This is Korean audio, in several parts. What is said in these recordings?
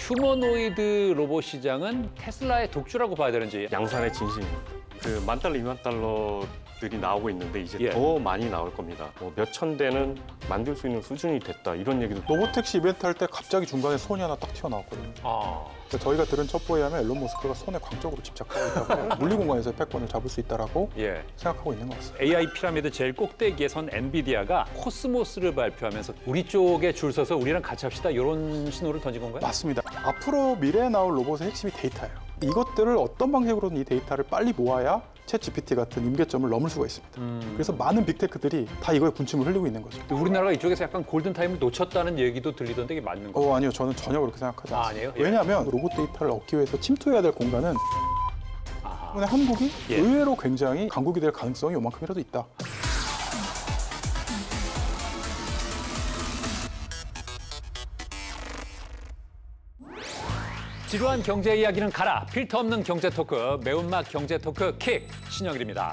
휴머노이드 로봇 시장은 테슬라의 독주라고 봐야 되는지. 양산의 진심입니다. 그 10,000달러, 20,000달러들이 나오고 있는데 이제 예. 더 많이 나올 겁니다. 뭐 몇천 대는 만들 수 있는 수준이 됐다 이런 얘기도 로보택시 이벤트 할 때 갑자기 중간에 손이 하나 딱 튀어나왔거든요. 아, 그러니까 저희가 들은 첩보에 하면 일론 머스크가 손에 광적으로 집착하고 있다고 물리공간에서의 패권을 잡을 수 있다라고 예. 생각하고 있는 것 같습니다. AI 피라미드 제일 꼭대기에 선 엔비디아가 코스모스를 발표하면서 우리 쪽에 줄 서서 우리랑 같이 합시다 이런 신호를 던진 건가요? 맞습니다. 앞으로 미래에 나올 로봇의 핵심이 데이터예요. 이것들을 어떤 방식으로든 이 데이터를 빨리 모아야 챗 GPT 같은 임계점을 넘을 수가 있습니다. 그래서 많은 빅테크들이 다 이거에 군침을 흘리고 있는 거죠. 우리나라가 이쪽에서 약간 골든타임을 놓쳤다는 얘기도 들리던데 이게 맞는 거예요? 아니요. 저는 전혀 그렇게 생각하지 않습니다. 아니에요? 예. 왜냐하면 로봇 데이터를 얻기 위해서 침투해야 될 공간은 아하. 때문에 한국이 예. 의외로 굉장히 강국이 될 가능성이 요만큼이라도 있다. 지루한 경제 이야기는 가라. 필터 없는 경제 토크, 매운맛 경제 토크 킥 신영일입니다.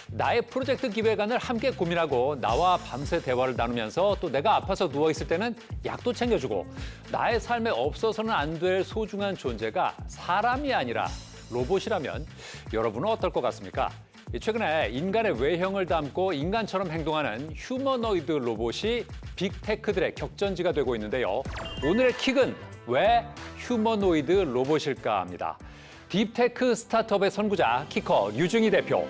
나의 프로젝트 기획안을 함께 고민하고 나와 밤새 대화를 나누면서 또 내가 아파서 누워있을 때는 약도 챙겨주고 나의 삶에 없어서는 안 될 소중한 존재가 사람이 아니라 로봇이라면 여러분은 어떨 것 같습니까? 최근에 인간의 외형을 담고 인간처럼 행동하는 휴머노이드 로봇이 빅테크들의 격전지가 되고 있는데요. 오늘의 킥은 왜 휴머노이드 로봇일까 합니다. 딥테크 스타트업의 선구자 키커 류중희 대표.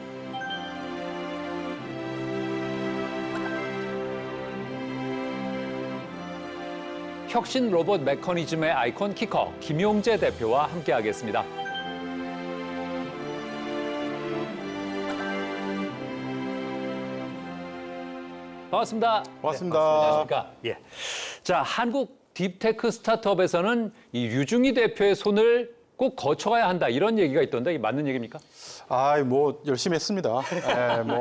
혁신 로봇 메커니즘의 아이콘 키커 김용재 대표와 함께하겠습니다. 반갑습니다. 고맙습니다. 안녕하십니까? 예. 자, 한국 딥테크 스타트업에서는 이 류중희 대표의 손을 꼭 거쳐가야 한다 이런 얘기가 있던데 이게 맞는 얘기입니까? 뭐 열심히 했습니다.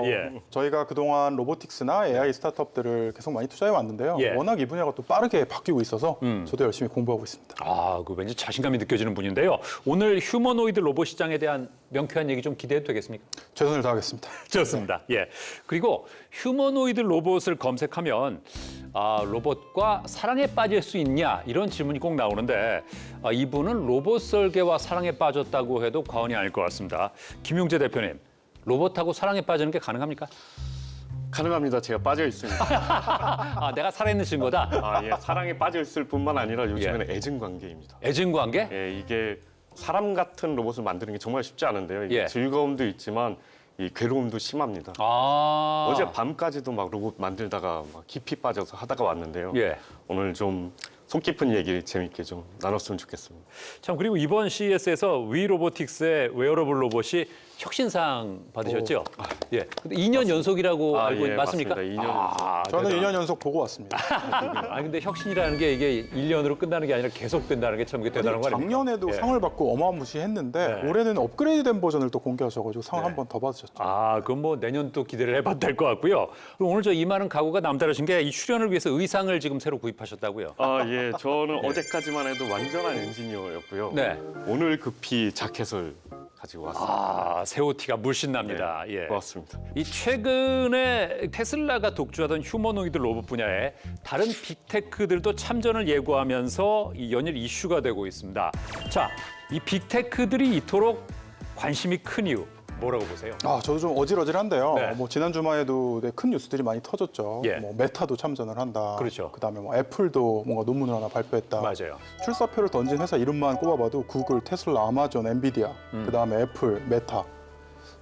예. 저희가 그동안 로보틱스나 AI 스타트업들을 계속 많이 투자해 왔는데요. 예. 워낙 이 분야가 또 빠르게 바뀌고 있어서 저도 열심히 공부하고 있습니다. 아, 그 왠지 자신감이 느껴지는 분인데요. 오늘 휴머노이드 로봇 시장에 대한 명쾌한 얘기 좀 기대해도 되겠습니까? 최선을 다하겠습니다. 좋습니다. 예. 그리고 휴머노이드 로봇을 검색하면 로봇과 사랑에 빠질 수 있냐 이런 질문이 꼭 나오는데 이분은 로봇 설계와 사랑에 빠졌다고 해도 과언이 아닐 것 같습니다. 김용재 대표님, 로봇하고 사랑에 빠지는 게 가능합니까? 가능합니다. 제가 빠져 있습니다. 내가 살아있는 증거다. 예, 사랑에 빠져 있을 뿐만 아니라 요즘에는 애증 관계입니다. 애증 관계? 예, 이게 사람 같은 로봇을 만드는 게 정말 쉽지 않은데요. 이게 예. 즐거움도 있지만 이 괴로움도 심합니다. 어제 밤까지도 막 로봇 만들다가 막 깊이 빠져서 하다가 왔는데요. 예. 오늘 좀 속 깊은 얘기 재밌게 좀 나눴으면 좋겠습니다. 참 그리고 이번 CES에서 위 로보틱스의 웨어러블 로봇이 혁신상 받으셨죠? 예. 근데 2년 연속이라고 알고 예, 맞습니까? 맞습니다. 2년 연속. 저는 2년 연속 보고 왔습니다. 근데 혁신이라는 게 이게 1년으로 끝나는 게 아니라 계속 된다는 게 참 대단한 거 아닙니까? 작년에도 예. 상을 받고 어마무시했는데 네. 올해는 업그레이드된 버전을 또 공개하셔가지고 상 한 번 더 받으셨죠. 그건 뭐 내년 또 기대를 해봐도 될 것 같고요. 그리고 오늘 저 이만한 각오가 남다르신 게 이 출연을 위해서 의상을 지금 새로 구입하셨다고요. 예, 저는 어제까지만 해도 완전한 엔지니어였고요. 네. 오늘 급히 자켓을 가지고 왔습니다. 새 옷티가 물씬 납니다. 네, 예. 고맙습니다. 이 최근에 테슬라가 독주하던 휴머노이드 로봇 분야에 다른 빅테크들도 참전을 예고하면서 이 연일 이슈가 되고 있습니다. 자, 이 빅테크들이 이토록 관심이 큰 이유 뭐라고 보세요? 저도 좀 어질어질한데요. 네. 지난 주말에도 큰 뉴스들이 많이 터졌죠. 예. 메타도 참전을 한다. 그렇죠. 그다음에 애플도 뭔가 논문을 하나 발표했다. 맞아요. 출사표를 던진 회사 이름만 꼽아봐도 구글, 테슬라, 아마존, 엔비디아, 그다음에 애플, 메타.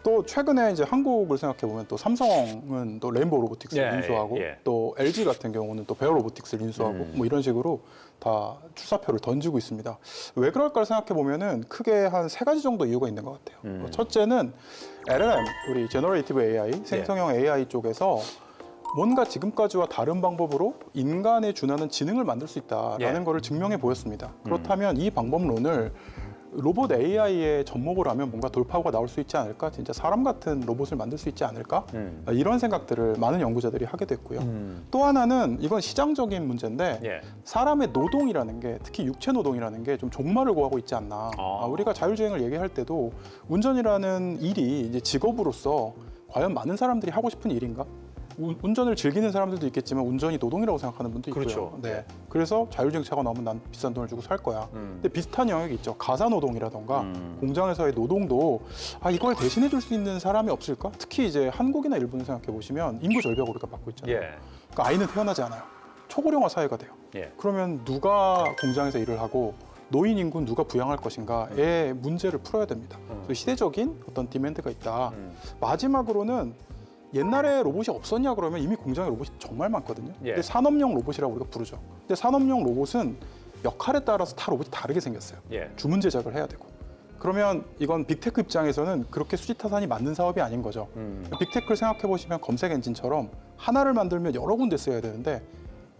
또 최근에 이제 한국을 생각해 보면 또 삼성은 또 레인보우 로보틱스를 예, 인수하고 예. 또 LG 같은 경우는 또 베어 로보틱스를 인수하고 뭐 이런 식으로 다 출사표를 던지고 있습니다. 왜 그럴까 생각해 보면은 크게 한 3가지 정도 이유가 있는 것 같아요. 첫째는 LLM, 우리 제너레이티브 AI, 생성형 AI 쪽에서 뭔가 지금까지와 다른 방법으로 인간에 준하는 지능을 만들 수 있다라는 거를 증명해 보였습니다. 그렇다면 이 방법론을 로봇 AI에 접목을 하면 뭔가 돌파구가 나올 수 있지 않을까? 진짜 사람 같은 로봇을 만들 수 있지 않을까? 이런 생각들을 많은 연구자들이 하게 됐고요. 또 하나는 이건 시장적인 문제인데 예. 사람의 노동이라는 게 특히 육체 노동이라는 게 좀 종말을 구하고 있지 않나. 우리가 자율주행을 얘기할 때도 운전이라는 일이 이제 직업으로서 과연 많은 사람들이 하고 싶은 일인가? 운전을 즐기는 사람들도 있겠지만 운전이 노동이라고 생각하는 분도 있고요. 그렇죠. 네. 그래서 자율주행차가 나오면 난 비싼 돈을 주고 살 거야. 근데 비슷한 영역이 있죠. 가사 노동이라던가 공장에서의 노동도 이걸 대신해 줄 수 있는 사람이 없을까? 특히 이제 한국이나 일본을 생각해 보시면 인구 절벽을 우리가 받고 있잖아요. 예. 그러니까 아이는 태어나지 않아요. 초고령화 사회가 돼요. 예. 그러면 누가 공장에서 일을 하고 노인 인구는 누가 부양할 것인가의 문제를 풀어야 됩니다. 그래서 시대적인 어떤 디맨드가 있다. 마지막으로는 옛날에 로봇이 없었냐 그러면 이미 공장에 로봇이 정말 많거든요. 예. 근데 산업용 로봇이라고 우리가 부르죠. 근데 산업용 로봇은 역할에 따라서 다 로봇이 다르게 생겼어요. 예. 주문 제작을 해야 되고. 그러면 이건 빅테크 입장에서는 그렇게 수지타산이 맞는 사업이 아닌 거죠. 빅테크를 생각해 보시면 검색 엔진처럼 하나를 만들면 여러 군데 써야 되는데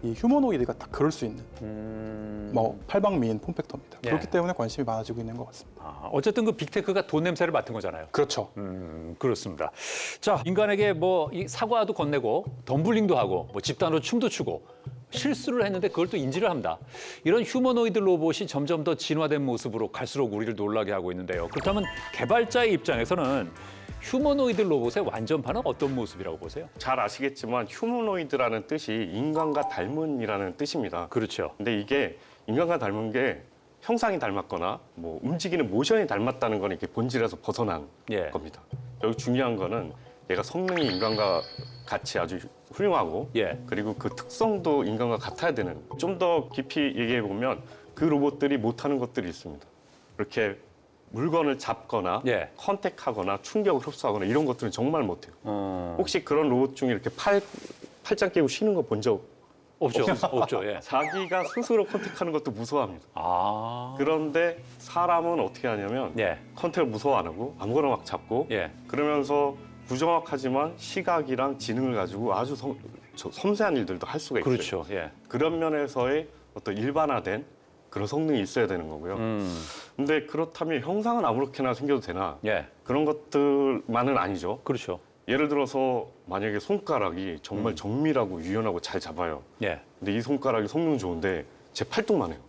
이 휴머노이드가 딱 그럴 수 있는 뭐 팔방미인 폼팩터입니다. 예. 그렇기 때문에 관심이 많아지고 있는 것 같습니다. 어쨌든 그 빅테크가 돈 냄새를 맡은 거잖아요. 그렇죠. 그렇습니다. 자, 인간에게 뭐 이 사과도 건네고 덤블링도 하고 뭐 집단으로 춤도 추고 실수를 했는데 그걸 또 인지를 합니다. 이런 휴머노이드 로봇이 점점 더 진화된 모습으로 갈수록 우리를 놀라게 하고 있는데요. 그렇다면 개발자의 입장에서는 휴머노이드 로봇의 완전판은 어떤 모습이라고 보세요? 잘 아시겠지만 휴머노이드라는 뜻이 인간과 닮은이라는 뜻입니다. 그렇죠. 근데 이게 인간과 닮은 게 형상이 닮았거나 뭐 움직이는 모션이 닮았다는 건 이렇게 본질에서 벗어난 예. 겁니다. 여기 중요한 거는 얘가 성능이 인간과 같이 아주 훌륭하고 예. 그리고 그 특성도 인간과 같아야 되는, 좀 더 깊이 얘기해 보면 그 로봇들이 못하는 것들이 있습니다. 이렇게 물건을 잡거나 예. 컨택하거나 충격을 흡수하거나 이런 것들은 정말 못해요. 혹시 그런 로봇 중에 이렇게 팔짱 끼고 쉬는 거 본 적? 없죠. 없죠. 예. 자기가 스스로 컨택하는 것도 무서워합니다. 아. 그런데 사람은 어떻게 하냐면 예. 컨택을 무서워 안 하고 아무거나 막 잡고 예. 그러면서 부정확하지만 시각이랑 지능을 가지고 아주 섬세한 일들도 할 수가 있어요. 그렇죠. 예. 그런 면에서의 어떤 일반화된 그런 성능이 있어야 되는 거고요. 근데 그렇다면 형상은 아무렇게나 생겨도 되나? 예. 그런 것들만은 아니죠. 그렇죠. 예를 들어서 만약에 손가락이 정말 정밀하고 유연하고 잘 잡아요. 예. 근데 이 손가락이 성능 좋은데 제 팔뚝만 해요.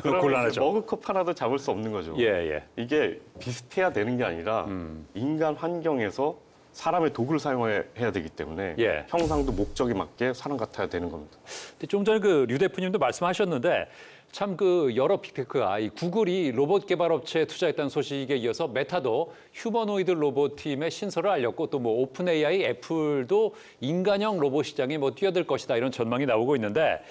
그러면 곤란하죠. 머그컵 하나도 잡을 수 없는 거죠. 예, 예. 이게 비슷해야 되는 게 아니라 인간 환경에서 사람의 도구를 사용해야 되기 때문에 예. 형상도 목적에 맞게 사람 같아야 되는 겁니다. 근데 좀 전에 그 류 대표님도 말씀하셨는데 참 그 여러 빅테크가 이 구글이 로봇 개발 업체에 투자했다는 소식에 이어서 메타도 휴머노이드 로봇 팀의 신설을 알렸고 또 뭐 오픈 AI, 애플도 인간형 로봇 시장에 뭐 뛰어들 것이다 이런 전망이 나오고 있는데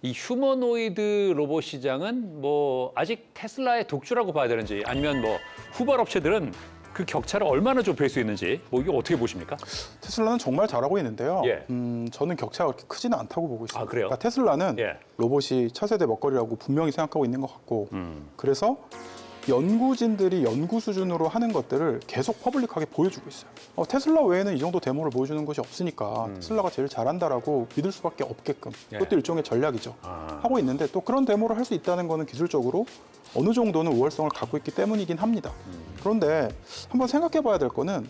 이 휴머노이드 로봇 시장은 뭐 아직 테슬라의 독주라고 봐야 되는지 아니면 뭐 후발 업체들은 그 격차를 얼마나 좁힐 수 있는지 뭐 이거 어떻게 보십니까? 테슬라는 정말 잘하고 있는데요. 예. 저는 격차가 그렇게 크지는 않다고 보고 있습니다. 아, 그래요? 그러니까 테슬라는 예. 로봇이 차세대 먹거리라고 분명히 생각하고 있는 것 같고 그래서 연구진들이 연구 수준으로 하는 것들을 계속 퍼블릭하게 보여주고 있어요. 테슬라 외에는 이 정도 데모를 보여주는 것이 없으니까 테슬라가 제일 잘한다라고 믿을 수밖에 없게끔 예. 그것도 일종의 전략이죠. 아. 하고 있는데 또 그런 데모를 할 수 있다는 거는 기술적으로 어느 정도는 우월성을 갖고 있기 때문이긴 합니다. 그런데 한번 생각해 봐야 될 거는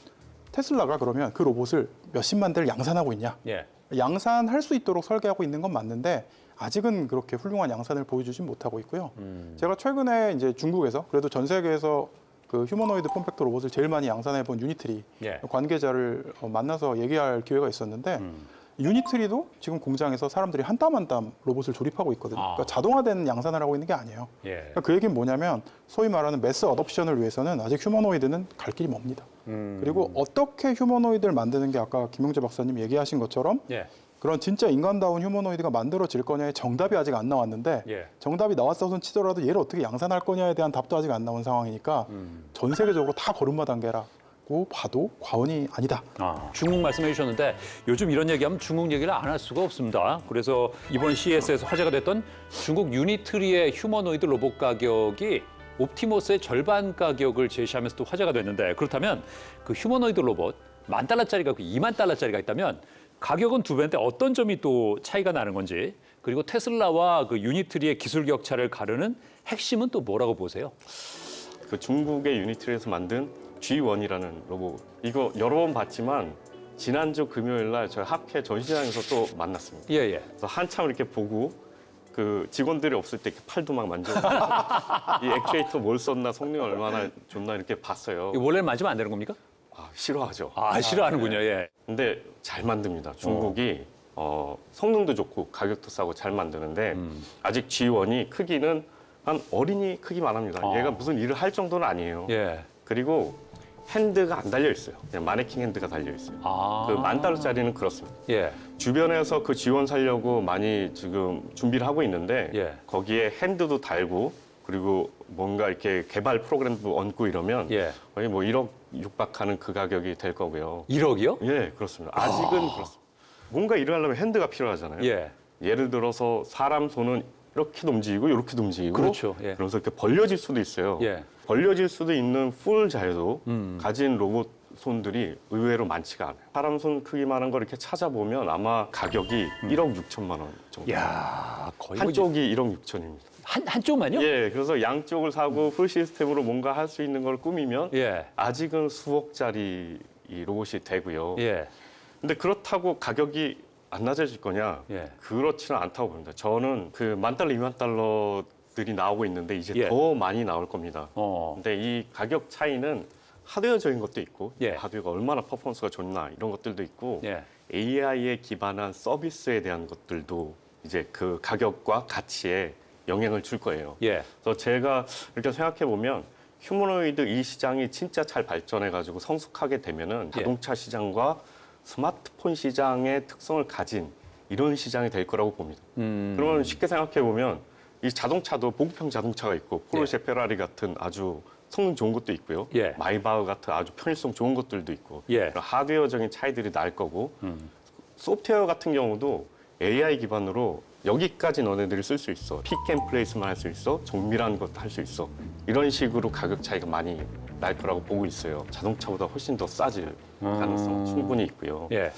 테슬라가 그러면 그 로봇을 몇십만 대를 양산하고 있냐? 예. 양산할 수 있도록 설계하고 있는 건 맞는데 아직은 그렇게 훌륭한 양산을 보여주진 못하고 있고요. 제가 최근에 이제 중국에서 그래도 전 세계에서 그 휴머노이드 폼팩터 로봇을 제일 많이 양산해 본 유니트리 예. 관계자를 만나서 얘기할 기회가 있었는데 유니트리도 지금 공장에서 사람들이 한 땀 한 땀 로봇을 조립하고 있거든요. 아. 그러니까 자동화된 양산을 하고 있는 게 아니에요. 예. 그러니까 그 얘기는 뭐냐면 소위 말하는 매스 어덥션을 위해서는 아직 휴머노이드는 갈 길이 멉니다. 그리고 어떻게 휴머노이드를 만드는 게 아까 김용재 박사님 얘기하신 것처럼 예. 그런 진짜 인간다운 휴머노이드가 만들어질 거냐의 정답이 아직 안 나왔는데 예. 정답이 나왔어선 치더라도 얘를 어떻게 양산할 거냐에 대한 답도 아직 안 나온 상황이니까 전 세계적으로 다 걸음마 단계라고 봐도 과언이 아니다. 중국 말씀해 주셨는데 요즘 이런 얘기하면 중국 얘기를 안 할 수가 없습니다. 그래서 이번 CES에서 화제가 됐던 중국 유니트리의 휴머노이드 로봇 가격이 옵티머스의 절반 가격을 제시하면서 또 화제가 됐는데 그렇다면 그 휴머노이드 로봇 $10,000짜리가 있고 $20,000짜리가 있다면 가격은 2배인데 어떤 점이 또 차이가 나는 건지 그리고 테슬라와 그 유니트리의 기술 격차를 가르는 핵심은 또 뭐라고 보세요? 그 중국의 유니트리에서 만든 G1이라는 로봇, 이거 여러 번 봤지만 지난주 금요일 날 저희 학회 전시장에서 또 만났습니다. 예, 예. 그래서 한참 이렇게 보고 그 직원들이 없을 때 이렇게 팔도 막 만져보고 이 액추에이터 뭘 썼나 성능 얼마나 좋나 이렇게 봤어요. 이거 원래는 만지면 안 되는 겁니까? 싫어하죠. 싫어하는군요. 예. 근데 잘 만듭니다. 중국이 성능도 좋고 가격도 싸고 잘 만드는데 아직 G1이 크기는 한 어린이 크기만 합니다. 얘가 무슨 일을 할 정도는 아니에요. 예. 그리고 핸드가 안 달려 있어요. 그냥 마네킹 핸드가 달려 있어요. 그 $10,000짜리는 그렇습니다. 예. 주변에서 그 G1 살려고 많이 지금 준비를 하고 있는데 예. 거기에 핸드도 달고 그리고 뭔가 이렇게 개발 프로그램도 얹고 이러면 예. 거의 뭐 1억 육박하는 그 가격이 될 거고요. 1억이요? 예, 그렇습니다. 아직은 그렇습니다. 뭔가 일을 하려면 핸드가 필요하잖아요. 예. 예를 들어서 사람 손은 이렇게도 움직이고 이렇게도 움직이고 그렇죠. 예. 그러면서 이렇게 벌려질 수도 있어요. 예. 벌려질 수도 있는 풀 자유도 가진 로봇 손들이 의외로 많지가 않아요. 사람 손 크기만한 걸 이렇게 찾아보면 아마 가격이 1억 6천만 원 정도. 야, 거의 한쪽이 1억 6천입니다. 한쪽만요? 예, 그래서 양쪽을 사고 풀 시스템으로 뭔가 할 수 있는 걸 꾸미면 예. 아직은 수억짜리 이 로봇이 되고요. 예. 근데 그렇다고 가격이 안 낮아질 거냐? 예. 그렇지는 않다고 봅니다. 저는 그 $10,000, $20,000들이 나오고 있는데 이제 예. 더 많이 나올 겁니다. 어. 근데 이 가격 차이는 하드웨어적인 것도 있고 예. 하드웨어가 얼마나 퍼포먼스가 좋나 이런 것들도 있고 예. AI에 기반한 서비스에 대한 것들도 이제 그 가격과 가치에 영향을 줄 거예요. 예. 그래서 제가 이렇게 생각해 보면 휴머노이드 이 시장이 진짜 잘 발전해 가지고 성숙하게 되면은 자동차 시장과 스마트폰 시장의 특성을 가진 이런 시장이 될 거라고 봅니다. 그러면 쉽게 생각해 보면 이 자동차도 보급형 자동차가 있고 포르쉐, 페라리 같은 아주 성능 좋은 것도 있고요. 예. 마이바흐 같은 아주 편의성 좋은 것들도 있고 예. 그런 하드웨어적인 차이들이 날 거고 소프트웨어 같은 경우도 AI 기반으로 여기까지 너네들이 쓸 수 있어. 픽앤플레이스만 할 수 있어. 정밀한 것도 할 수 있어. 이런 식으로 가격 차이가 많이 날 거라고 보고 있어요. 자동차보다 훨씬 더 싸질 가능성 충분히 있고요. 예.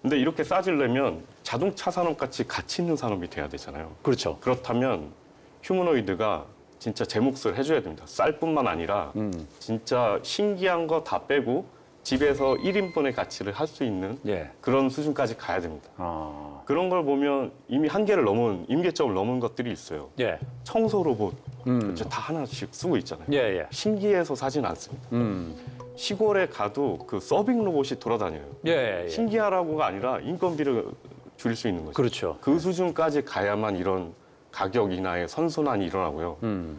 근데 이렇게 싸지려면 자동차 산업같이 가치 있는 산업이 돼야 되잖아요. 그렇죠. 그렇다면 휴머노이드가 진짜 제 몫을 해줘야 됩니다. 쌀 뿐만 아니라 진짜 신기한 거 다 빼고 집에서 1인분의 가치를 할 수 있는 예. 그런 수준까지 가야 됩니다. 아. 그런 걸 보면 이미 한계를 넘은, 임계점을 넘은 것들이 있어요. 예. 청소 로봇 이제 다 하나씩 쓰고 있잖아요. 예, 예. 신기해서 사진 않습니다. 시골에 가도 그 서빙 로봇이 돌아다녀요. 예, 예. 신기하라고가 아니라 인건비를 줄일 수 있는 거죠. 그렇죠. 그 수준까지 가야만 이런 가격 인하의 선순환이 일어나고요. You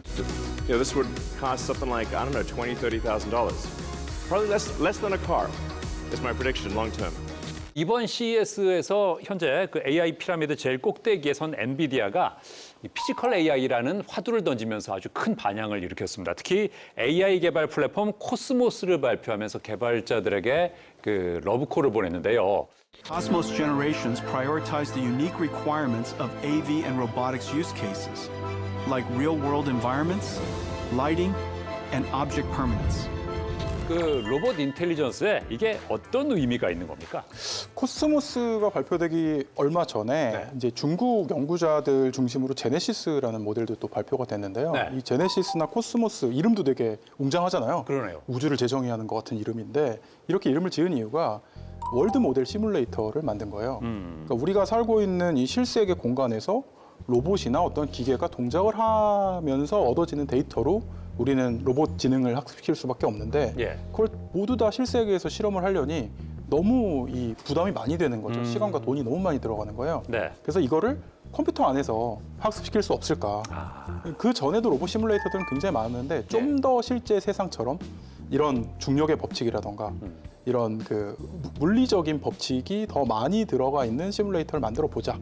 know, this would cost something like, I don't know, $20,000, $30,000. Probably less than a car, is my prediction long term. 이번 CES에서 현재 그 AI 피라미드 제일 꼭대기에 선 엔비디아가 이 피지컬 AI라는 화두를 던지면서 아주 큰 반향을 일으켰습니다. 특히 AI 개발 플랫폼 코스모스를 발표하면서 개발자들에게 그 러브콜을 보냈는데요. Cosmos Generations prioritize the unique requirements of AV and robotics use cases, like real-world environments, lighting, and object permanence. 그 로봇 인텔리전스에 이게 어떤 의미가 있는 겁니까? 코스모스가 발표되기 얼마 전에 네. 이제 중국 연구자들 중심으로 제네시스라는 모델도 또 발표가 됐는데요. 네. 이 제네시스나 코스모스 이름도 되게 웅장하잖아요. 그러네요. 우주를 재정의하는 것 같은 이름인데 이렇게 이름을 지은 이유가 월드 모델 시뮬레이터를 만든 거예요. 그러니까 우리가 살고 있는 이 실세계 공간에서 로봇이나 어떤 기계가 동작을 하면서 얻어지는 데이터로 우리는 로봇 지능을 학습시킬 수밖에 없는데 예. 그걸 모두 다 실세계에서 실험을 하려니 너무 이 부담이 많이 되는 거죠. 시간과 돈이 너무 많이 들어가는 거예요. 네. 그래서 이거를 컴퓨터 안에서 학습시킬 수 없을까. 그 전에도 로봇 시뮬레이터들은 굉장히 많았는데 좀 더 실제 세상처럼 이런 중력의 법칙이라던가 이런 그 물리적인 법칙이 더 많이 들어가 있는 시뮬레이터를 만들어 보자.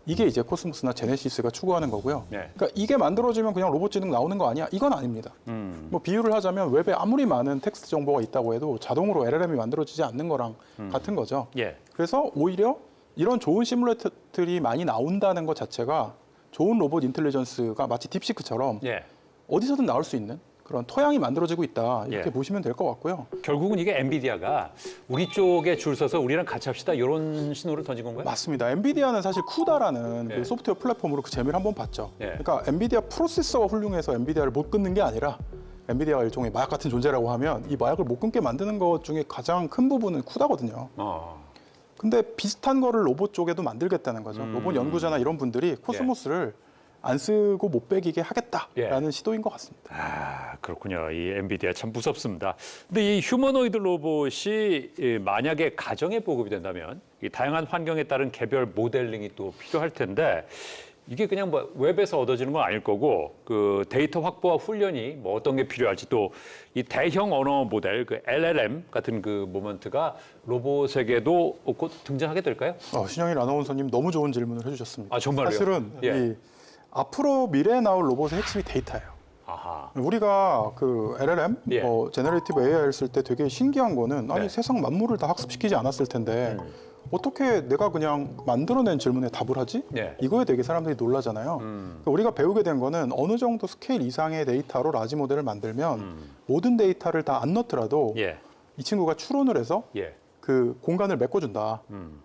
이게 이제 코스모스나 제네시스가 추구하는 거고요. 네. 그러니까 이게 만들어지면 그냥 로봇 지능 나오는 거 아니야? 이건 아닙니다. 뭐 비유를 하자면 웹에 아무리 많은 텍스트 정보가 있다고 해도 자동으로 LLM이 만들어지지 않는 거랑 같은 거죠. 예. 그래서 오히려 이런 좋은 시뮬레이터들이 많이 나온다는 것 자체가 좋은 로봇 인텔리전스가 마치 딥시크처럼 예. 어디서든 나올 수 있는 그런 토양이 만들어지고 있다. 이렇게 예. 보시면 될 것 같고요. 결국은 이게 엔비디아가 우리 쪽에 줄 서서 우리랑 같이 합시다 이런 신호를 던진 건가요? 맞습니다. 엔비디아는 사실 쿠다라는 예. 그 소프트웨어 플랫폼으로 그 재미를 한번 봤죠. 예. 그러니까 엔비디아 프로세서가 훌륭해서 엔비디아를 못 끊는 게 아니라 엔비디아가 일종의 마약 같은 존재라고 하면 이 마약을 못 끊게 만드는 것 중에 가장 큰 부분은 쿠다거든요. 근데 비슷한 거를 로봇 쪽에도 만들겠다는 거죠. 로봇 연구자나 이런 분들이 코스모스를 안 쓰고 못 배기게 하겠다라는 예. 시도인 것 같습니다. 아, 그렇군요. 이 엔비디아 참 무섭습니다. 근데 이 휴머노이드 로봇이 만약에 가정에 보급이 된다면 이 다양한 환경에 따른 개별 모델링이 또 필요할 텐데 이게 그냥 뭐 웹에서 얻어지는 건 아닐 거고 그 데이터 확보와 훈련이 뭐 어떤 게 필요할지 또 이 대형 언어 모델 그 LLM 같은 그 모먼트가 로봇에게도 곧 등장하게 될까요? 신영일 아나운서님 너무 좋은 질문을 해주셨습니다. 아, 정말로요? 사실은 예. 이 앞으로 미래에 나올 로봇의 핵심이 데이터예요. 아하. 우리가 그 LLM, 예. 제너레이티브 AI를 쓸 때 되게 신기한 거는 아니 네. 세상 만물을 다 학습시키지 않았을 텐데 어떻게 내가 그냥 만들어낸 질문에 답을 하지? 네. 이거에 되게 사람들이 놀라잖아요. 그러니까 우리가 배우게 된 거는 어느 정도 스케일 이상의 데이터로 라지 모델을 만들면 모든 데이터를 다 안 넣더라도 예. 이 친구가 추론을 해서 예. 그 공간을 메꿔준다.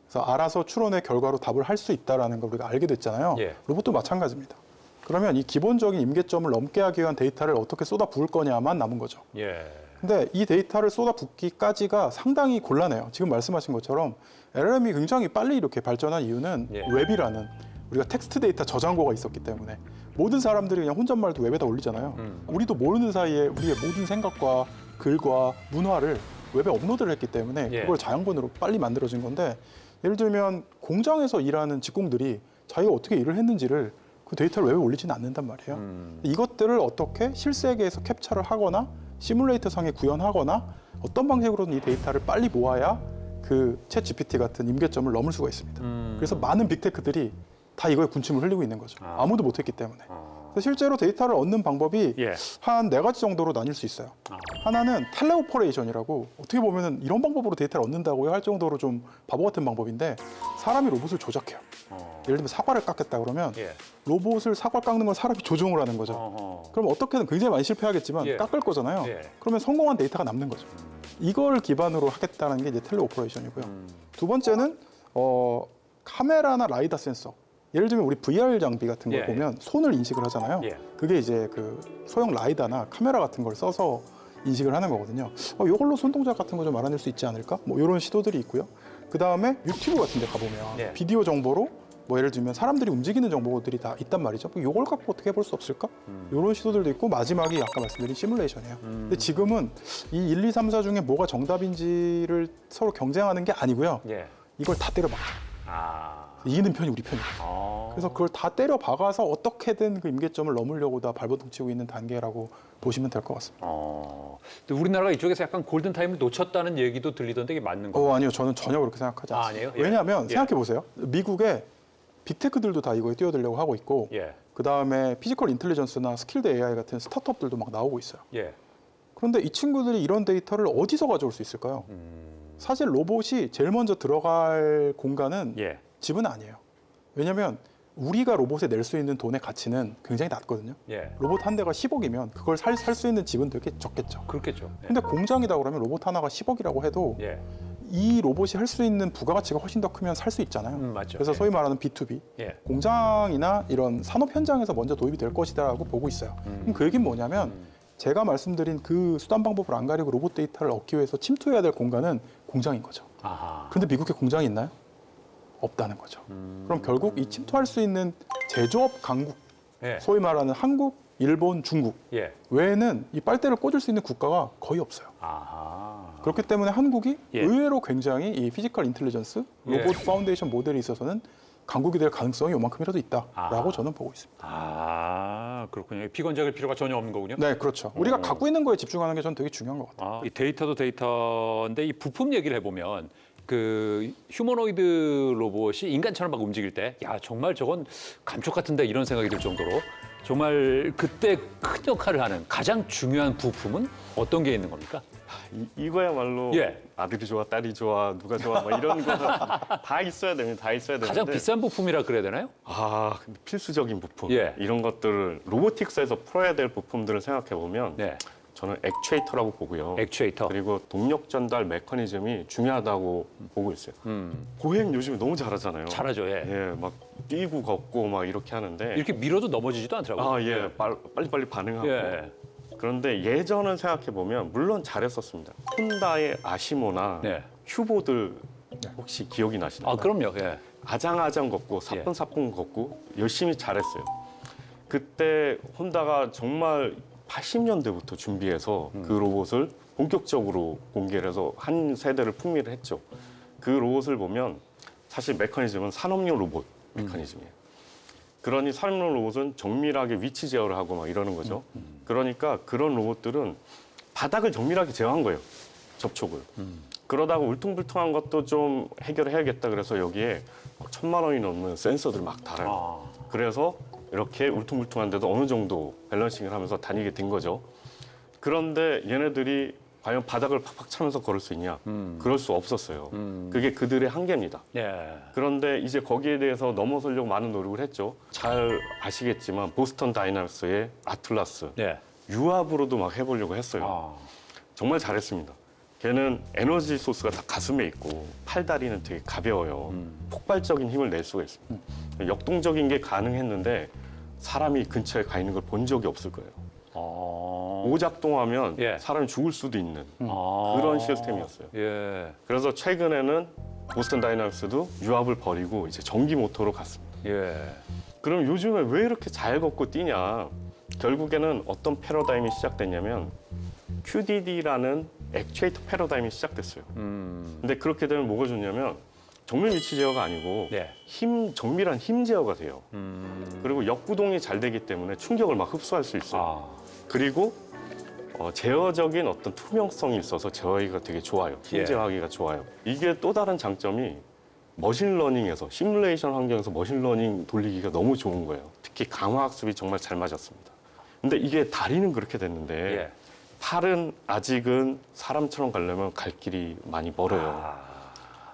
그래서 알아서 추론의 결과로 답을 할 수 있다라는 걸 우리가 알게 됐잖아요. 예. 로봇도 마찬가지입니다. 그러면 이 기본적인 임계점을 넘게 하기 위한 데이터를 어떻게 쏟아 부을 거냐만 남은 거죠. 예. 근데 이 데이터를 쏟아 붓기까지가 상당히 곤란해요. 지금 말씀하신 것처럼 LLM이 굉장히 빨리 이렇게 발전한 이유는 예. 웹이라는 우리가 텍스트 데이터 저장고가 있었기 때문에 모든 사람들이 그냥 혼잣말도 웹에다 올리잖아요. 우리도 모르는 사이에 우리의 모든 생각과 글과 문화를 웹에 업로드를 했기 때문에 예. 그걸 자연권으로 빨리 만들어진 건데 예를 들면 공장에서 일하는 직공들이 자기가 어떻게 일을 했는지를 그 데이터를 웹에 올리지는 않는단 말이에요. 이것들을 어떻게 실세계에서 캡처를 하거나 시뮬레이터 상에 구현하거나 어떤 방식으로든 이 데이터를 빨리 모아야 그 챗 GPT 같은 임계점을 넘을 수가 있습니다. 그래서 많은 빅테크들이 다 이거에 군침을 흘리고 있는 거죠. 아무도 못했기 때문에. 그래서 실제로 데이터를 얻는 방법이 예. 한 4가지 정도로 나뉠 수 있어요. 하나는 텔레오퍼레이션이라고 어떻게 보면은 이런 방법으로 데이터를 얻는다고 할 정도로 좀 바보 같은 방법인데 사람이 로봇을 조작해요. 예를 들면 사과를 깎겠다 그러면 예. 로봇을 사과 깎는 걸 사람이 조종을 하는 거죠. 어허. 그럼 어떻게든 굉장히 많이 실패하겠지만 예. 깎을 거잖아요. 예. 그러면 성공한 데이터가 남는 거죠. 이걸 기반으로 하겠다는 게 이제 텔레오퍼레이션이고요. 두 번째는 카메라나 라이다 센서. 예를 들면 우리 VR 장비 같은 걸 예. 보면 손을 인식을 하잖아요. 예. 그게 이제 그 소형 라이다나 카메라 같은 걸 써서 인식을 하는 거거든요. 이걸로 손 동작 같은 거 좀 알아낼 수 있지 않을까? 뭐 이런 시도들이 있고요. 그 다음에 유튜브 같은 데 가보면 예. 비디오 정보로 뭐 예를 들면 사람들이 움직이는 정보들이 다 있단 말이죠. 이걸 갖고 어떻게 해볼 수 없을까? 이런 시도들도 있고 마지막이 아까 말씀드린 시뮬레이션이에요. 근데 지금은 이 1, 2, 3, 4 중에 뭐가 정답인지를 서로 경쟁하는 게 아니고요. 예. 이걸 다 때려박자. 아. 이기는 편이 우리 편이에요. 그래서 그걸 다 때려 박아서 어떻게든 그 임계점을 넘으려고 다 발버둥 치고 있는 단계라고 보시면 될 것 같습니다. 근데 우리나라가 이쪽에서 약간 골든 타임을 놓쳤다는 얘기도 들리던데 이게 맞는 거예요? 아니요, 저는 전혀 그렇게 생각하지 않습니다. 아니에요? 예. 왜냐하면 예. 생각해 보세요. 미국의 빅테크들도 다 이거에 뛰어들려고 하고 있고, 예. 그 다음에 피지컬 인텔리전스나 스킬드 AI 같은 스타트업들도 막 나오고 있어요. 예. 그런데 이 친구들이 이런 데이터를 어디서 가져올 수 있을까요? 사실 로봇이 제일 먼저 들어갈 공간은 예. 집은 아니에요. 왜냐하면 우리가 로봇에 낼 수 있는 돈의 가치는 굉장히 낮거든요. 예. 로봇 한 대가 10억이면 그걸 살 수 있는 집은 되게 적겠죠. 그렇겠죠. 예. 근데 공장이다 그러면 로봇 하나가 10억이라고 해도 예. 이 로봇이 할 수 있는 부가가치가 훨씬 더 크면 살 수 있잖아요. 맞죠. 그래서 예. 소위 말하는 B2B, 예. 공장이나 이런 산업 현장에서 먼저 도입이 될 것이다라고 보고 있어요. 그럼 그 얘기는 뭐냐면 제가 말씀드린 그 수단 방법을 안 가리고 로봇 데이터를 얻기 위해서 침투해야 될 공간은 공장인 거죠. 아하. 그런데 미국에 공장이 있나요? 없다는 거죠. 그럼 결국 이 침투할 수 있는 제조업 강국, 예. 소위 말하는 한국, 일본, 중국 예. 외에는 이 빨대를 꽂을 수 있는 국가가 거의 없어요. 아하. 그렇기 때문에 한국이 예. 의외로 굉장히 이 피지컬 인텔리전스, 로봇 예. 파운데이션 모델에 있어서는 강국이 될 가능성이 요만큼이라도 있다라고 아. 저는 보고 있습니다. 아, 그렇군요. 비관적일 필요가 전혀 없는 거군요. 네, 그렇죠. 우리가 갖고 있는 거에 집중하는 게 저는 되게 중요한 것 같아요. 이 데이터도 데이터인데 이 부품 얘기를 해보면 그 휴머노이드 로봇이 인간처럼 막 움직일 때, 야 정말 저건 감쪽 같은데 이런 생각이 들 정도로 정말 그때 큰 역할을 하는 가장 중요한 부품은 어떤 게 있는 겁니까? 이거야말로 예. 아들이 좋아, 딸이 좋아, 누가 좋아, 뭐 이런 거 다 있어야 됩니다. 다 있어야 되는데 가장 비싼 부품이라 그래야 되나요? 근데 필수적인 부품 예. 이런 것들을 로보틱스에서 풀어야 될 부품들을 생각해 보면 네, 저는 액추에이터라고 보고요. 액추에이터. 그리고 동력 전달 메커니즘이 중요하다고 보고 있어요. 보행 요즘에 너무 잘하잖아요. 잘하죠. 예. 예, 막 뛰고 걷고 막 이렇게 하는데 이렇게 밀어도 넘어지지도 않더라고요. 예, 빨리빨리 반응하고. 예. 그런데 예전은 생각해 보면 물론 잘했었습니다. 혼다의 아시모나 네. 휴보들 혹시 기억이 나시나요? 아 그럼요. 예. 아장아장 걷고 사뿐사뿐 걷고 열심히 잘했어요. 그때 혼다가 정말 80년대부터 준비해서 그 로봇을 본격적으로 공개를 해서 한 세대를 풍미를 했죠. 그 로봇을 보면 사실 메커니즘은 산업용 로봇 메커니즘이에요. 그러니 산업용 로봇은 정밀하게 위치 제어를 하고 막 이러는 거죠. 그러니까 그런 로봇들은 바닥을 정밀하게 제어한 거예요. 접촉을. 그러다가 울퉁불퉁한 것도 좀 해결해야겠다 그래서 여기에 1,000만 원이 넘는 센서들을 막 달아요. 그래서 이렇게 울퉁불퉁한데도 어느 정도 밸런싱을 하면서 다니게 된 거죠. 그런데 얘네들이 과연 바닥을 팍팍 차면서 걸을 수 있냐? 그럴 수 없었어요. 그게 그들의 한계입니다. 예. 그런데 이제 거기에 대해서 넘어서려고 많은 노력을 했죠. 잘 아시겠지만 보스턴 다이나믹스의 아틀라스 예. 유압으로도 막 해보려고 했어요. 아. 정말 잘했습니다. 걔는 에너지 소스가 다 가슴에 있고 팔다리는 되게 가벼워요. 폭발적인 힘을 낼 수가 있습니다. 역동적인 게 가능했는데 사람이 근처에 가 있는 걸 본 적이 없을 거예요. 오작동하면 예. 사람이 죽을 수도 있는 아. 그런 시스템이었어요. 예. 그래서 최근에는 보스턴 다이나믹스도 유압을 버리고 이제 전기 모터로 갔습니다. 예. 그럼 요즘에 왜 이렇게 잘 걷고 뛰냐? 결국에는 어떤 패러다임이 시작됐냐면 QDD라는 액추에이터 패러다임이 시작됐어요. 근데 그렇게 되면 뭐가 좋냐면 정밀 위치 제어가 아니고 네. 정밀한 힘 제어가 돼요. 그리고 역구동이 잘 되기 때문에 충격을 막 흡수할 수 있어요. 아. 그리고 제어적인 어떤 투명성이 있어서 제어하기가 되게 좋아요. 힘 예. 제어하기가 좋아요. 이게 또 다른 장점이 머신러닝에서 시뮬레이션 환경에서 머신러닝 돌리기가 너무 좋은 거예요. 특히 강화학습이 정말 잘 맞았습니다. 근데 이게 다리는 그렇게 됐는데 예. 팔은 아직은 사람처럼 가려면 갈 길이 많이 멀어요. 아.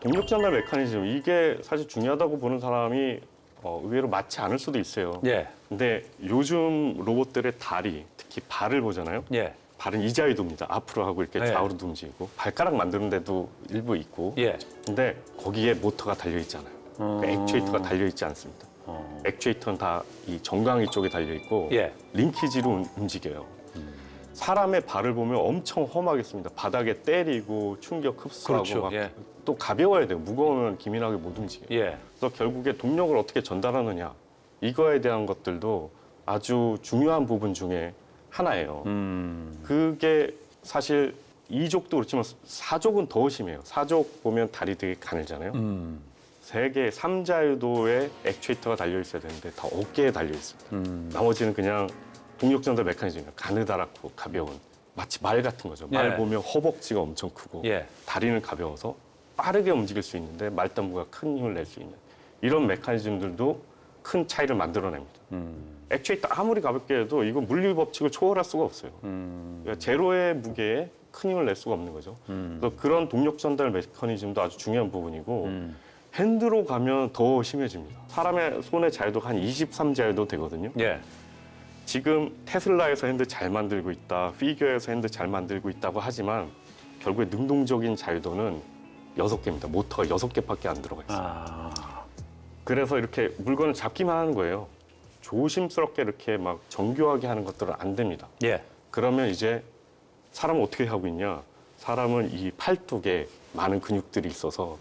동력 전달 메커니즘 이게 사실 중요하다고 보는 사람이 의외로 맞지 않을 수도 있어요. 예. 근데 요즘 로봇들의 다리, 특히 발을 보잖아요. 예. 발은 이자유도입니다. 앞으로 하고 이렇게 네. 좌우로도 움직이고 발가락 만드는 데도 일부 있고. 예. 근데 거기에 모터가 달려 있잖아요. 그러니까 액추에이터가 달려 있지 않습니다. 액추에이터는 다 이 정강이 쪽에 달려 있고 예. 링키지로 움직여요. 사람의 발을 보면 엄청 험하겠습니다. 바닥에 때리고 충격 흡수하고 그렇죠. 막 예. 또 가벼워야 돼요. 무거우면 기민하게 못 움직여요. 예. 그래서 결국에 동력을 어떻게 전달하느냐 이거에 대한 것들도 아주 중요한 부분 중에 하나예요. 그게 사실 2족도 그렇지만 4족은 더 심해요. 4족 보면 다리 되게 가늘잖아요. 세계 3자유도에 액추에이터가 달려 있어야 되는데 다 어깨에 달려 있습니다. 나머지는 그냥 동력 전달 메커니즘이에요. 가느다랗고 가벼운 마치 말 같은 거죠. 예. 말 보면 허벅지가 엄청 크고 예. 다리는 가벼워서 빠르게 움직일 수 있는데 말단부가 큰 힘을 낼 수 있는 이런 메커니즘들도 큰 차이를 만들어냅니다. 액추에이터 아무리 가볍게 해도 이건 물리 법칙을 초월할 수가 없어요. 그러니까 제로의 무게에 큰 힘을 낼 수가 없는 거죠. 그래서 그런 동력 전달 메커니즘도 아주 중요한 부분이고 핸드로 가면 더 심해집니다. 사람의 손의 자유도가 한 23자유도 되거든요. 예. 지금 테슬라에서 핸드 잘 만들고 있다, 피규어에서 핸드 잘 만들고 있다고 하지만 결국에 능동적인 자유도는 6개입니다. 모터가 6개밖에 안 들어가 있어요. 아. 그래서 이렇게 물건을 잡기만 하는 거예요. 조심스럽게 이렇게 막 정교하게 하는 것들은 안 됩니다. 예. 그러면 이제 사람은 어떻게 하고 있냐? 사람은 이 팔뚝에 많은 근육들이 있어서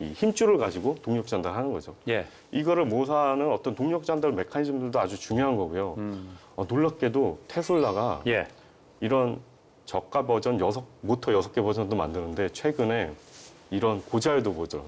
이 힘줄을 가지고 동력 전달하는 거죠. 예. 이거를 모사하는 어떤 동력 전달 메커니즘들도 아주 중요한 거고요. 놀랍게도 테슬라가 예. 이런 저가 버전 모터 6개 버전도 만드는데 최근에 이런 고자유도 버전,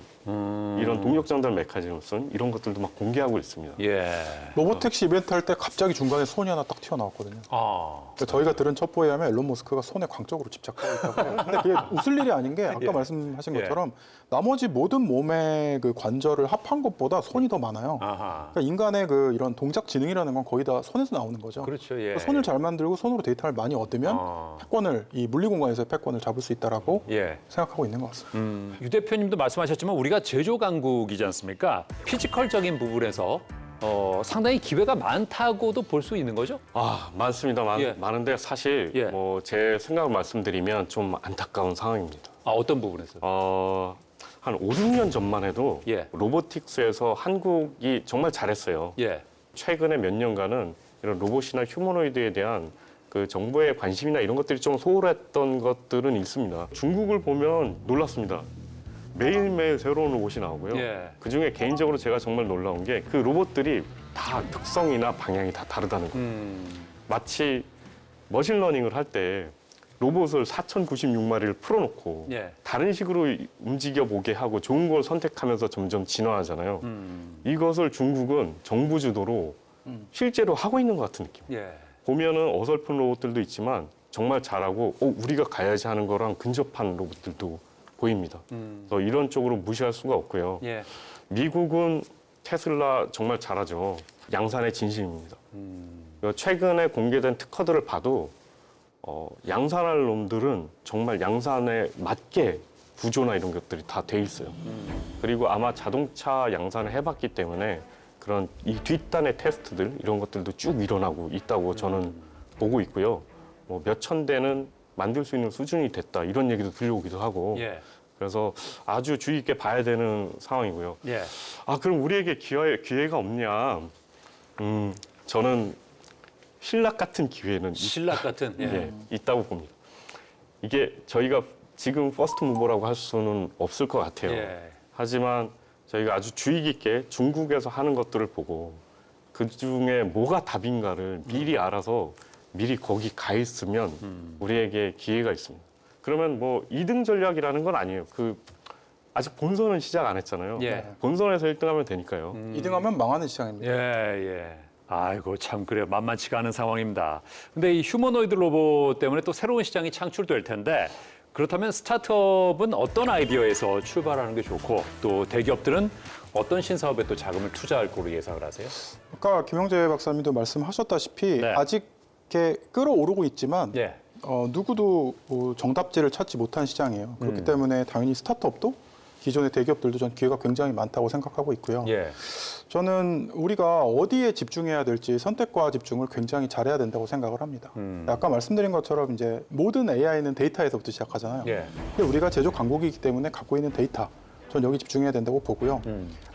이런 동력 전달 메커니즘을 쓴 이런 것들도 막 공개하고 있습니다. 예. 로보택시 이벤트 할 때 갑자기 중간에 손이 하나 딱 튀어나왔거든요. 아. 그러니까 저희가 들은 첩보에 하면 일론 머스크가 손에 광적으로 집착하고 있다고 해요. 근데 그게 웃을 일이 아닌 게 아까 예. 말씀하신 예. 것처럼 나머지 모든 몸의 그 관절을 합한 것보다 손이 더 많아요. 아하. 그러니까 인간의 그 이런 동작 지능이라는 건 거의 다 손에서 나오는 거죠. 그렇죠. 예. 그러니까 손을 잘 만들고 손으로 데이터를 많이 얻으면 패권을 이 물리 공간에서의 패권을 잡을 수 있다라고 예. 생각하고 있는 것 같습니다. 유 대표님도 말씀하셨지만 우리가 제조 강국이지 않습니까? 피지컬적인 부분에서 상당히 기회가 많다고도 볼 수 있는 거죠? 많습니다. 예. 많은데 사실 예. 제 생각을 말씀드리면 좀 안타까운 상황입니다. 아, 어떤 부분에서? 한 5, 6년 전만 해도 예. 로보틱스에서 한국이 정말 잘했어요. 예. 최근에 몇 년간은 이런 로봇이나 휴머노이드에 대한 그 정부의 관심이나 이런 것들이 좀 소홀했던 것들은 있습니다. 중국을 보면 놀랐습니다. 매일매일 새로운 로봇이 나오고요. 예. 그중에 개인적으로 제가 정말 놀라운 게 그 로봇들이 다 특성이나 방향이 다 다르다는 거예요. 마치 머신러닝을 할 때 로봇을 4,096마리를 풀어놓고 예. 다른 식으로 움직여 보게 하고 좋은 걸 선택하면서 점점 진화하잖아요. 이것을 중국은 정부 주도로 실제로 하고 있는 것 같은 느낌. 예. 보면은 어설픈 로봇들도 있지만 정말 잘하고 우리가 가야지 하는 거랑 근접한 로봇들도 보입니다. 그래서 이런 쪽으로 무시할 수가 없고요. 예. 미국은 테슬라 정말 잘하죠. 양산의 진심입니다. 최근에 공개된 특허들을 봐도 양산할 놈들은 정말 양산에 맞게 구조나 이런 것들이 다 돼 있어요. 그리고 아마 자동차 양산을 해봤기 때문에 그런 이 뒷단의 테스트들 이런 것들도 쭉 일어나고 있다고 저는 보고 있고요. 뭐 몇천 대는 만들 수 있는 수준이 됐다 이런 얘기도 들려오기도 하고 예. 그래서 아주 주의 깊게 봐야 되는 상황이고요. 예. 그럼 우리에게 기회가 없냐? 저는 신락 같은 기회는 신락 같은. 예. 예, 있다고 봅니다. 이게 저희가 지금 퍼스트 무버라고 할 수는 없을 것 같아요. 예. 하지만 저희가 아주 주의 깊게 중국에서 하는 것들을 보고 그 중에 뭐가 답인가를 미리 알아서 미리 거기 가 있으면 우리에게 기회가 있습니다. 그러면 뭐 2등 전략이라는 건 아니에요. 아직 본선은 시작 안 했잖아요. 예. 본선에서 1등하면 되니까요. 2등하면 망하는 시장입니다. 예, 예. 아이고, 참, 그래요. 만만치가 않은 상황입니다. 근데 이 휴머노이드 로봇 때문에 또 새로운 시장이 창출될 텐데, 그렇다면 스타트업은 어떤 아이디어에서 출발하는 게 좋고, 또 대기업들은 어떤 신사업에 또 자금을 투자할 거로 예상을 하세요? 아까 김영재 박사님도 말씀하셨다시피 네. 아직 이렇게 끌어오르고 있지만 예. 누구도 정답지를 찾지 못한 시장이에요. 그렇기 때문에 당연히 스타트업도 기존의 대기업들도 전 기회가 굉장히 많다고 생각하고 있고요. 예. 저는 우리가 어디에 집중해야 될지 선택과 집중을 굉장히 잘해야 된다고 생각을 합니다. 아까 말씀드린 것처럼 이제 모든 AI는 데이터에서부터 시작하잖아요. 예. 근데 우리가 제조 강국이기 때문에 갖고 있는 데이터, 전 여기 집중해야 된다고 보고요.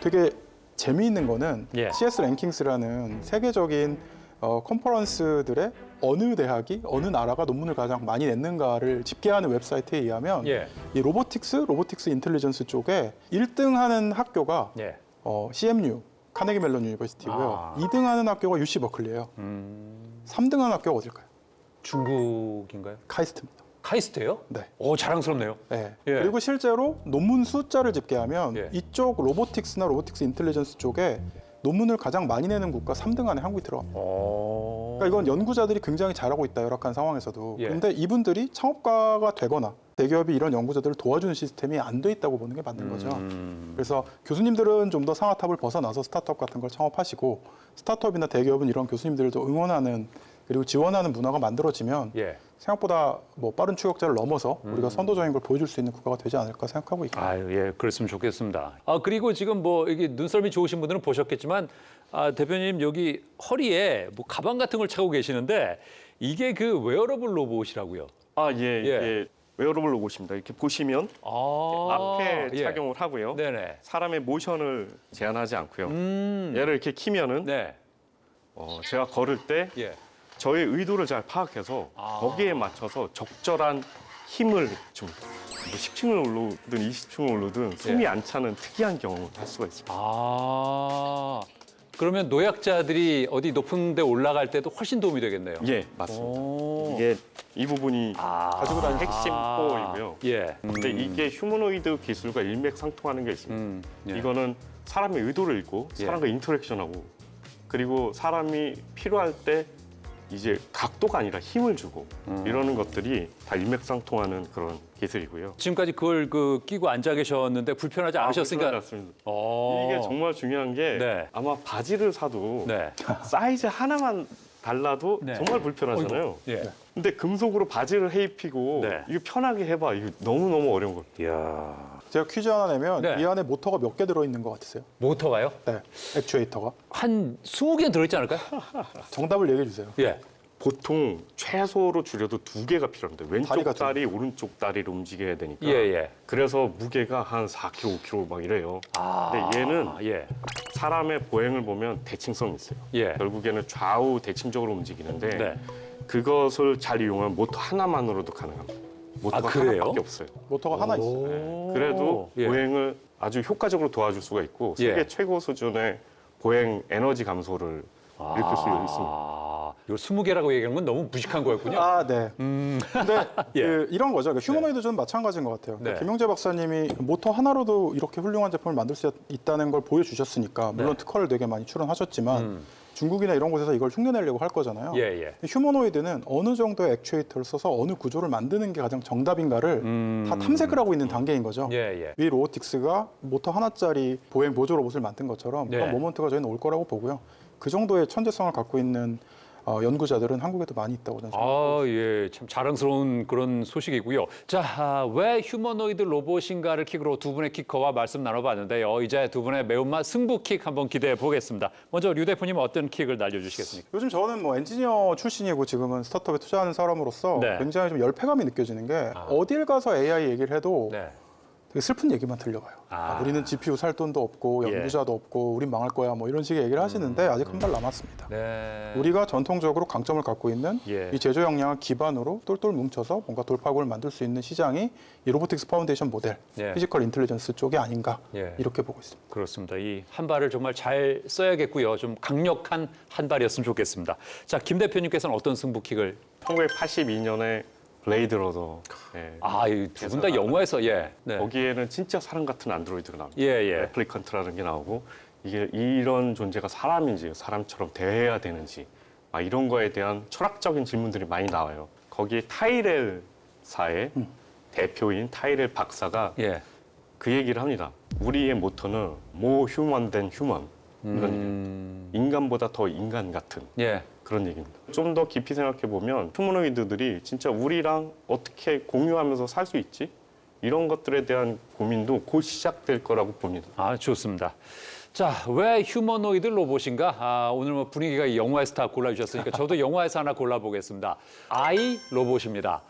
되게 재미있는 거는 예. CS 랭킹스라는 세계적인 컨퍼런스들의 어느 대학이 어느 나라가 논문을 가장 많이 냈는가를 집계하는 웨브사이트에 의하면 예. 이 로보틱스 인텔리전스 쪽에 1등하는 학교가 예. CMU, 카네기 멜론 유니버시티고요. 아. 2등하는 학교가 UC 버클리예요. 3등하는 학교가 어딜까요? 중국인가요? 카이스트입니다. 카이스트예요? 네. 오, 자랑스럽네요. 네. 예. 그리고 실제로 논문 숫자를 집계하면 예. 이쪽 로보틱스나 로보틱스 인텔리전스 쪽에 논문을 가장 많이 내는 국가 3등 안에 한국이 들어갑니다. 그러니까 이건 연구자들이 굉장히 잘하고 있다, 열악한 상황에서도. 예. 그런데 이분들이 창업가가 되거나 대기업이 이런 연구자들을 도와주는 시스템이 안 돼 있다고 보는 게 맞는 거죠. 그래서 교수님들은 좀 더 상아탑을 벗어나서 스타트업 같은 걸 창업하시고 스타트업이나 대기업은 이런 교수님들을 더 응원하는 그리고 지원하는 문화가 만들어지면 예. 생각보다 뭐 빠른 추격자를 넘어서 우리가 선도적인 걸 보여줄 수 있는 국가가 되지 않을까 생각하고 있습니다. 아유, 예, 그랬으면 좋겠습니다. 그리고 지금 뭐 이게 눈썰미 좋으신 분들은 보셨겠지만, 대표님 여기 허리에 뭐 가방 같은 걸 차고 계시는데 이게 그 웨어러블 로봇이라고요. 예, 이게 웨어러블 로봇입니다. 이렇게 보시면 앞에 예. 착용을 하고요. 네네. 사람의 모션을 제한하지 않고요. 얘를 이렇게 키면은 네. 제가 걸을 때 예. 저의 의도를 잘 파악해서 거기에 맞춰서 적절한 힘을 좀 10층을 오르든 20층을 오르든 숨이 예. 안 차는 특이한 경험을 할 수가 있습니다. 그러면 노약자들이 어디 높은 데 올라갈 때도 훨씬 도움이 되겠네요. 예, 맞습니다. 오. 이게 이 부분이 가지고 다니는 핵심 코어이고요. 예. 근데 이게 휴머노이드 기술과 일맥상통하는 게 있습니다. 예. 이거는 사람의 의도를 읽고 예. 사람과 인터랙션하고 그리고 사람이 필요할 때 이제 각도가 아니라 힘을 주고 이러는 것들이 다 일맥상통하는 그런 기술이고요. 지금까지 그걸 끼고 앉아 계셨는데 불편하지 않으셨으니까. 맞습니다. 어. 이게 정말 중요한 게 네. 아마 바지를 사도 네. 사이즈 하나만 달라도 네. 정말 불편하잖아요. 어이구. 예. 근데 금속으로 바지를 해입히고 네. 이거 편하게 해봐. 이거 너무너무 어려운 거예요. 이야. 제가 퀴즈 하나 내면 네. 이 안에 모터가 몇 개 들어있는 것 같으세요? 모터가요? 네, 액추에이터가. 한 20개는 들어있지 않을까요? 정답을 얘기해 주세요. 예. 보통 최소로 줄여도 2개가 필요합니다. 왼쪽 다리가 다리, 오른쪽 다리를 움직여야 되니까. 예, 예. 그래서 무게가 한 4kg, 5kg 막 이래요. 근데 얘는 예. 사람의 보행을 보면 대칭성이 있어요. 예. 결국에는 좌우 대칭적으로 움직이는데 네. 그것을 잘 이용하면 모터 하나만으로도 가능합니다. 모터가 그래요? 하나밖에 없어요. 모터가 하나 있어요. 오. 그래도 예. 보행을 아주 효과적으로 도와줄 수가 있고 예. 세계 최고 수준의 보행 에너지 감소를 일으킬 수 있습니다. 요 20개라고 얘기하는 건 너무 무식한 거였군요. 아, 네. 근데 예. 이런 거죠. 휴머노이드 좀 마찬가지인 것 같아요. 네. 김용재 박사님이 모터 하나로도 이렇게 훌륭한 제품을 만들 수 있다는 걸 보여주셨으니까 물론 네. 특허를 되게 많이 출원하셨지만 중국이나 이런 곳에서 이걸 흉내내려고 할 거잖아요. 예, 예. 근데 휴머노이드는 어느 정도의 액추에이터를 써서 어느 구조를 만드는 게 가장 정답인가를 다 탐색을 하고 있는 단계인 거죠. 예, 예. 위 로보틱스가 모터 하나짜리 보행 보조 로봇을 만든 것처럼 네. 그런 모먼트가 저희는 올 거라고 보고요. 그 정도의 천재성을 갖고 있는 연구자들은 한국에도 많이 있다고 저는 생각합니다. 아, 예. 참 자랑스러운 그런 소식이고요. 자, 왜 휴머노이드 로봇인가를 킥으로 두 분의 키커와 말씀 나눠봤는데요. 이제 두 분의 매운맛 승부 킥 한번 기대해 보겠습니다. 먼저 류 대표님 어떤 킥을 날려주시겠습니까? 요즘 저는 뭐 엔지니어 출신이고 지금은 스타트업에 투자하는 사람으로서 네. 굉장히 좀 열패감이 느껴지는 게 어딜 가서 AI 얘기를 해도 네. 되게 슬픈 얘기만 들려가요. 아. 우리는 GPU 살 돈도 없고 예. 연구자도 없고 우린 망할 거야 뭐 이런 식의 얘기를 하시는데 아직 한 발 남았습니다. 네. 우리가 전통적으로 강점을 갖고 있는 예. 이 제조 역량을 기반으로 똘똘 뭉쳐서 뭔가 돌파구를 만들 수 있는 시장이 이 로보틱스 파운데이션 모델, 예. 피지컬 인텔리전스 쪽이 아닌가 예. 이렇게 보고 있습니다. 그렇습니다. 이 한 발을 정말 잘 써야겠고요. 좀 강력한 한 발이었으면 좋겠습니다. 자, 김 대표님께서는 어떤 승부킥을? 1982년에 블레이드 러너. 아, 두 분 다 영화에서 예. 네. 거기에는 진짜 사람 같은 안드로이드가 나옵니다. 예, 예. 레플리컨트라는 게 나오고 이게 이런 존재가 사람인지 사람처럼 대해야 되는지 막 이런 거에 대한 철학적인 질문들이 많이 나와요. 거기에 타이렐사의 대표인 타이렐 박사가 예. 그 얘기를 합니다. 우리의 모토는 more human than human. 이런 얘기예요. 인간보다 더 인간 같은 예. 그런 얘기입니다. 좀 더 깊이 생각해 보면 휴머노이드들이 진짜 우리랑 어떻게 공유하면서 살 수 있지? 이런 것들에 대한 고민도 곧 시작될 거라고 봅니다. 아, 좋습니다. 자, 왜 휴머노이드 로봇인가? 아, 오늘 뭐 분위기가 영화에서 다 골라주셨으니까 저도 영화에서 하나 골라보겠습니다. 아이 로봇입니다.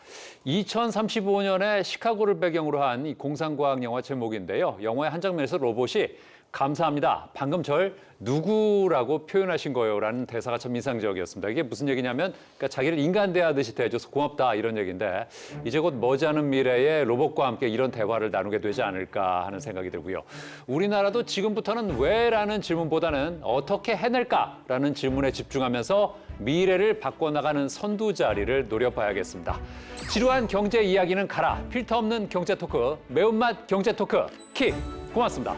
2035년에 시카고를 배경으로 한 이 공상과학 영화 제목인데요. 영화의 한 장면에서 로봇이 감사합니다. 방금 절 누구라고 표현하신 거예요? 라는 대사가 참 인상적이었습니다. 이게 무슨 얘기냐면 그러니까 자기를 인간 대하듯이 대해줘서 고맙다 이런 얘기인데 이제 곧 머지않은 미래에 로봇과 함께 이런 대화를 나누게 되지 않을까 하는 생각이 들고요. 우리나라도 지금부터는 왜라는 질문보다는 어떻게 해낼까라는 질문에 집중하면서 미래를 바꿔나가는 선두 자리를 노려봐야겠습니다. 지루한 경제 이야기는 가라. 필터 없는 경제 토크, 매운맛 경제 토크 킥. 고맙습니다.